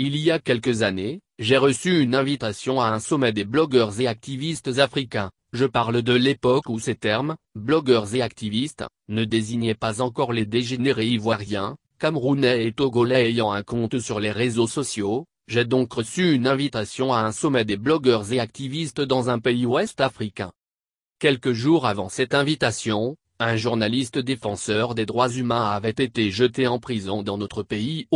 Il y a quelques années, j'ai reçu une invitation à un sommet des blogueurs et activistes africains. Je parle de l'époque où ces termes, blogueurs et activistes, ne désignaient pas encore les dégénérés ivoiriens, camerounais et togolais ayant un compte sur les réseaux sociaux. J'ai donc reçu une invitation à un sommet des blogueurs et activistes dans un pays ouest africain. Quelques jours avant cette invitation, un journaliste défenseur des droits humains avait été jeté en prison dans notre pays.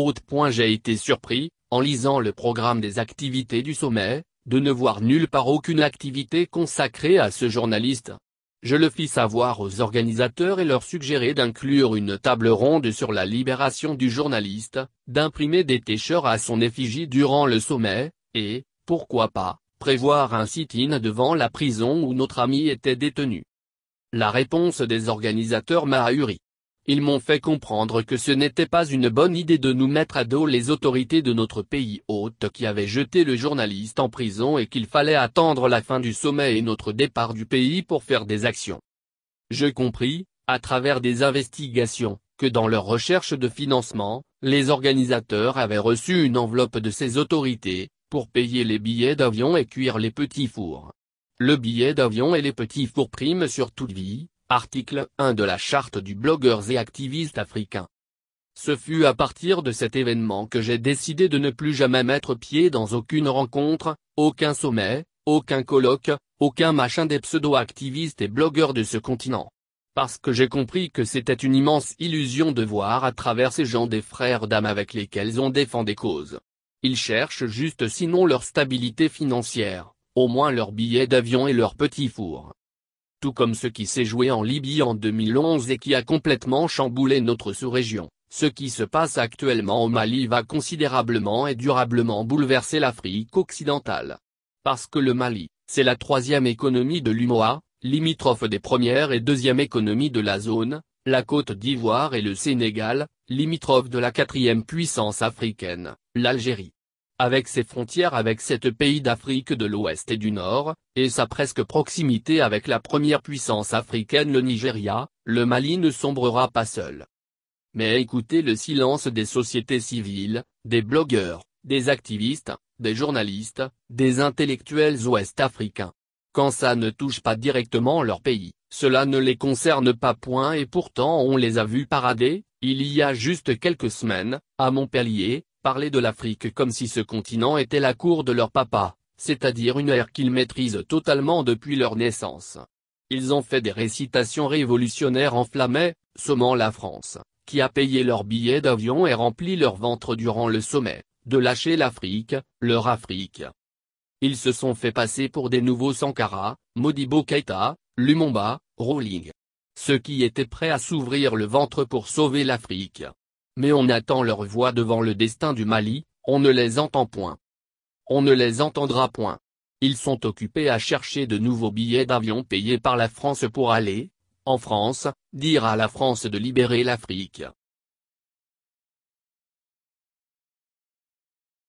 J'ai été surpris, en lisant le programme des activités du sommet, de ne voir nulle part aucune activité consacrée à ce journaliste. Je le fis savoir aux organisateurs et leur suggérai d'inclure une table ronde sur la libération du journaliste, d'imprimer des t-shirts à son effigie durant le sommet, et, pourquoi pas, prévoir un sit-in devant la prison où notre ami était détenu. La réponse des organisateurs m'a ahuri. Ils m'ont fait comprendre que ce n'était pas une bonne idée de nous mettre à dos les autorités de notre pays hôte qui avaient jeté le journaliste en prison et qu'il fallait attendre la fin du sommet et notre départ du pays pour faire des actions. Je compris, à travers des investigations, que dans leur recherche de financement, les organisateurs avaient reçu une enveloppe de ces autorités, pour payer les billets d'avion et cuire les petits fours. Le billet d'avion et les petits fours priment sur toute vie. Article 1 de la charte du blogueurs et activistes africains. Ce fut à partir de cet événement que j'ai décidé de ne plus jamais mettre pied dans aucune rencontre, aucun sommet, aucun colloque, aucun machin des pseudo-activistes et blogueurs de ce continent. Parce que j'ai compris que c'était une immense illusion de voir à travers ces gens des frères d'âme avec lesquels on défend des causes. Ils cherchent juste sinon leur stabilité financière, au moins leur billet d'avion et leur petit four. Tout comme ce qui s'est joué en Libye en 2011 et qui a complètement chamboulé notre sous-région, ce qui se passe actuellement au Mali va considérablement et durablement bouleverser l'Afrique occidentale. Parce que le Mali, c'est la troisième économie de l'UMOA, limitrophe des premières et deuxième économies de la zone, la Côte d'Ivoire et le Sénégal, limitrophe de la quatrième puissance africaine, l'Algérie. Avec ses frontières avec 7 pays d'Afrique de l'Ouest et du Nord, et sa presque proximité avec la première puissance africaine le Nigeria, le Mali ne sombrera pas seul. Mais écoutez le silence des sociétés civiles, des blogueurs, des activistes, des journalistes, des intellectuels ouest-africains. Quand ça ne touche pas directement leur pays, cela ne les concerne pas point et pourtant on les a vus parader, il y a juste quelques semaines, à Montpellier, parler de l'Afrique comme si ce continent était la cour de leur papa, c'est-à-dire une ère qu'ils maîtrisent totalement depuis leur naissance. Ils ont fait des récitations révolutionnaires enflammées, sommant la France, qui a payé leurs billets d'avion et rempli leur ventre durant le sommet, de lâcher l'Afrique, leur Afrique. Ils se sont fait passer pour des nouveaux Sankara, Modibo Keïta, Lumumba, Rowling. Ceux qui étaient prêts à s'ouvrir le ventre pour sauver l'Afrique. Mais on attend leur voix devant le destin du Mali, on ne les entend point. On ne les entendra point. Ils sont occupés à chercher de nouveaux billets d'avion payés par la France pour aller, en France, dire à la France de libérer l'Afrique.